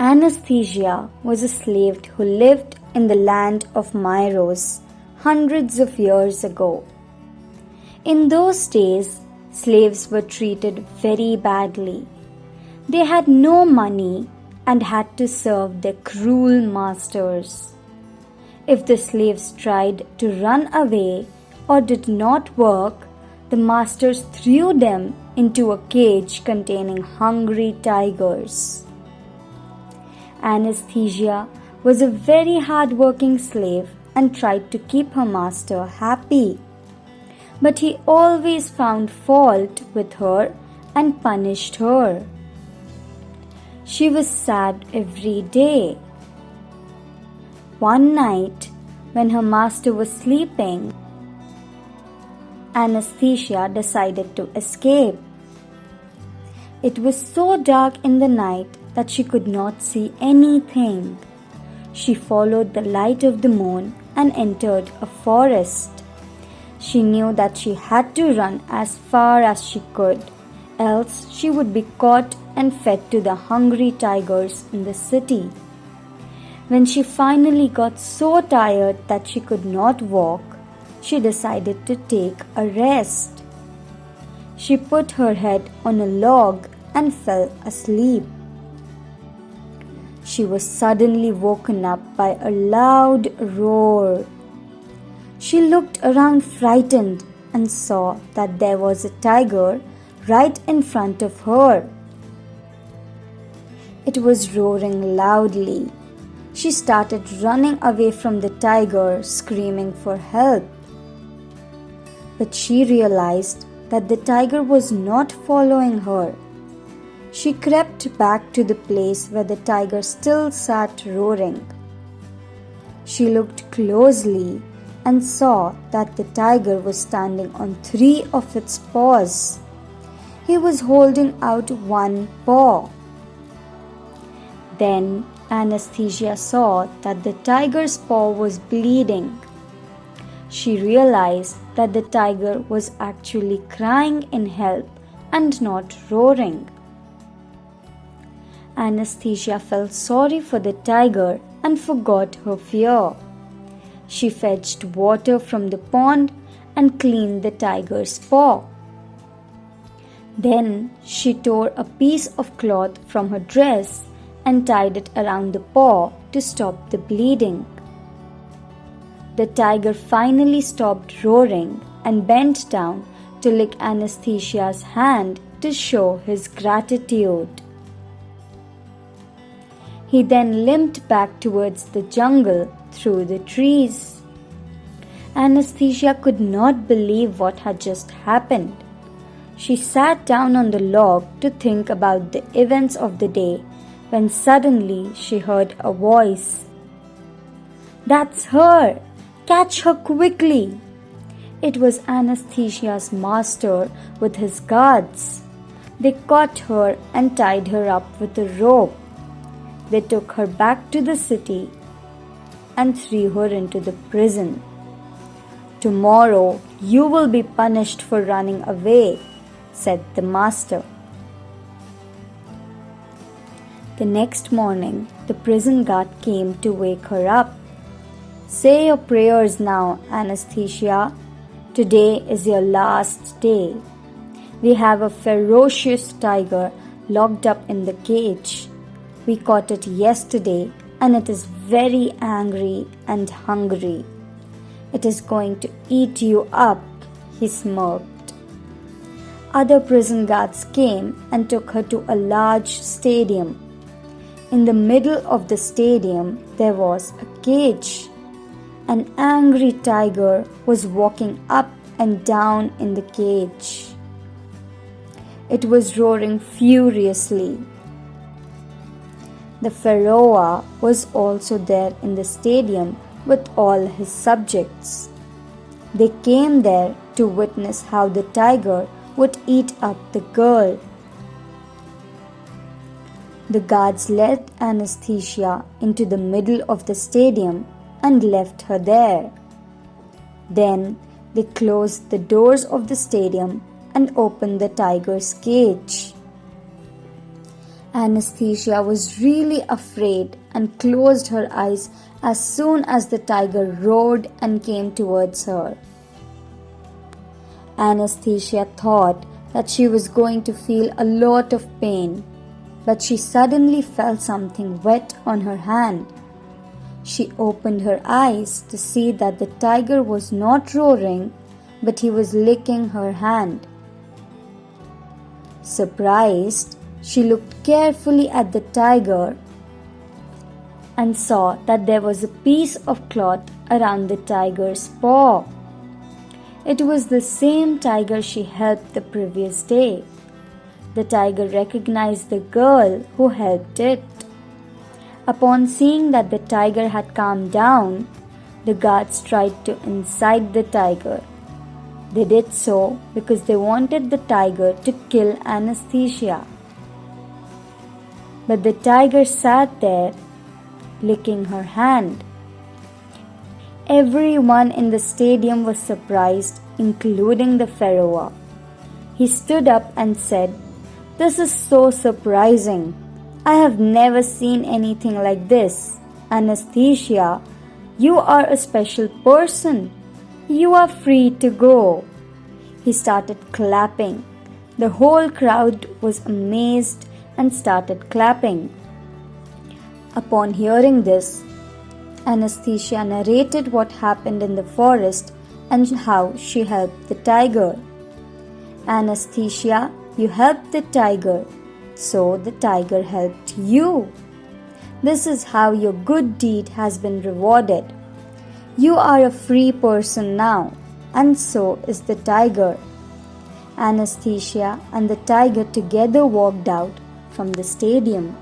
Anastasia was a slave who lived in the land of Myros hundreds of years ago. In those days, slaves were treated very badly. They had no money and had to serve their cruel masters. If the slaves tried to run away or did not work, the masters threw them into a cage containing hungry tigers. Anastasia was a very hard-working slave and tried to keep her master happy. But he always found fault with her and punished her. She was sad every day. One night, when her master was sleeping, Anastasia decided to escape. It was so dark in the night that she could not see anything. She followed the light of the moon and entered a forest. She knew that she had to run as far as she could, else she would be caught and fed to the hungry tigers in the city. When she finally got so tired that she could not walk, she decided to take a rest. She put her head on a log and fell asleep. She was suddenly woken up by a loud roar. She looked around frightened and saw that there was a tiger right in front of her. It was roaring loudly. She started running away from the tiger, screaming for help. But she realized that the tiger was not following her. She crept back to the place where the tiger still sat roaring. She looked closely and saw that the tiger was standing on 3 of its paws. He was holding out one paw. Then Anastasia saw that the tiger's paw was bleeding. She realized that the tiger was actually crying in help and not roaring. Anastasia felt sorry for the tiger and forgot her fear. She fetched water from the pond and cleaned the tiger's paw. Then she tore a piece of cloth from her dress and tied it around the paw to stop the bleeding. The tiger finally stopped roaring and bent down to lick Anastasia's hand to show his gratitude. He then limped back towards the jungle through the trees. Anastasia could not believe what had just happened. She sat down on the log to think about the events of the day when suddenly she heard a voice. "That's her! Catch her quickly!" It was Anastasia's master with his guards. They caught her and tied her up with a rope. They took her back to the city and threw her into the prison. "Tomorrow you will be punished for running away," said the master. The next morning, the prison guard came to wake her up. "Say your prayers now, Anastasia. Today is your last day. We have a ferocious tiger locked up in the cage. We caught it yesterday and it is very angry and hungry. It is going to eat you up," he smirked. Other prison guards came and took her to a large stadium. In the middle of the stadium, there was a cage. An angry tiger was walking up and down in the cage. It was roaring furiously. The pharaoh was also there in the stadium with all his subjects. They came there to witness how the tiger would eat up the girl. The guards led Anastasia into the middle of the stadium and left her there. Then they closed the doors of the stadium and opened the tiger's cage. Anastasia was really afraid and closed her eyes as soon as the tiger roared and came towards her. Anastasia thought that she was going to feel a lot of pain, but she suddenly felt something wet on her hand. She opened her eyes to see that the tiger was not roaring, but he was licking her hand. Surprised, she looked carefully at the tiger and saw that there was a piece of cloth around the tiger's paw. It was the same tiger she helped the previous day. The tiger recognized the girl who helped it. Upon seeing that the tiger had calmed down, the guards tried to incite the tiger. They did so because they wanted the tiger to kill Anastasia. But the tiger sat there, licking her hand. Everyone in the stadium was surprised, including the pharaoh. He stood up and said, "This is so surprising. I have never seen anything like this. Anastasia, you are a special person. You are free to go." He started clapping. The whole crowd was amazed and started clapping. Upon hearing this, Anastasia narrated what happened in the forest and how she helped the tiger. "Anastasia, you helped the tiger, so the tiger helped you. This is how your good deed has been rewarded. You are a free person now, and so is the tiger." Anastasia and the tiger together walked out from the stadium.